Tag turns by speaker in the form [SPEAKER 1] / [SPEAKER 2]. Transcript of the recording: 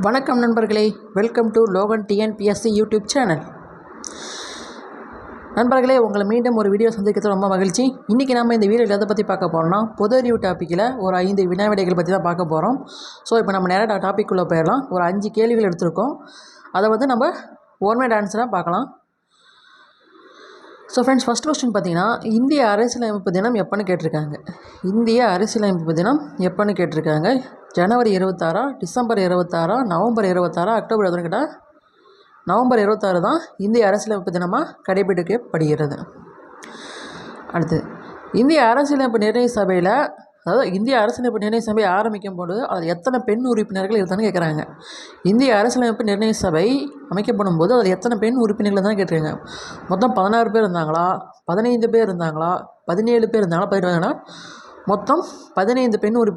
[SPEAKER 1] வணக்கம் நண்பர்களே, welcome to Logan TNPSC YouTube channel. நண்பர்களே, உங்களை மீண்டும் ஒரு வீடியோ சந்திக்கிறது ரொம்ப மகிழ்ச்சி. இன்றைக்கி நம்ம இந்த வீடியோவில் எதை பற்றி பார்க்க போகிறோம்னா, பொது அறிவு டாப்பிக்கில் ஒரு 5 வினாவிடைகள் பற்றி தான் பார்க்க போகிறோம். ஸோ இப்போ நம்ம நேராக டாப்பிக்குள்ளே போயிடலாம். ஒரு 5 கேள்விகள் எடுத்திருக்கோம். அதை நம்ம ஒன்-வேர்ட் ஆன்சராக பார்க்கலாம். ஸோ ஃப்ரெண்ட்ஸ், ஃபஸ்ட் கொஸ்டின் பார்த்தீங்கன்னா, இந்திய அரசியலமைப்பு தினம் எப்போன்னு கேட்டிருக்காங்க. இந்திய அரசியலமைப்பு தினம் எப்போன்னு கேட்டிருக்காங்க. ஜனவரி 26, டிசம்பர் 26, நவம்பர் 26, அக்டோபர் 20 கேட்டால் நவம்பர் 26 தான் இந்திய அரசியலமைப்பு தினமாக கடைபிடிக்கப்படுகிறது. அடுத்து, இந்திய அரசியலமைப்பு நிர்ணய சபையில், அதாவது இந்திய அரசியலமைப்பு நிர்ணய சபை ஆரம்பிக்கும் போது அதில் எத்தனை பெண் உறுப்பினர்கள் இருந்தான்னு கேட்குறாங்க. இந்திய அரசியலமைப்பு நிர்ணய சபை அமைக்கப்படும் போது அதில் எத்தனை பெண் உறுப்பினர்கள் தான் கேட்டிருக்காங்க. மொத்தம் 16 பேர் இருந்தாங்களா, 15 பேர் இருந்தாங்களா, 17 பேர் இருந்தாங்களா, 18 மொத்தம் 15 பெண் உறுப்பினர்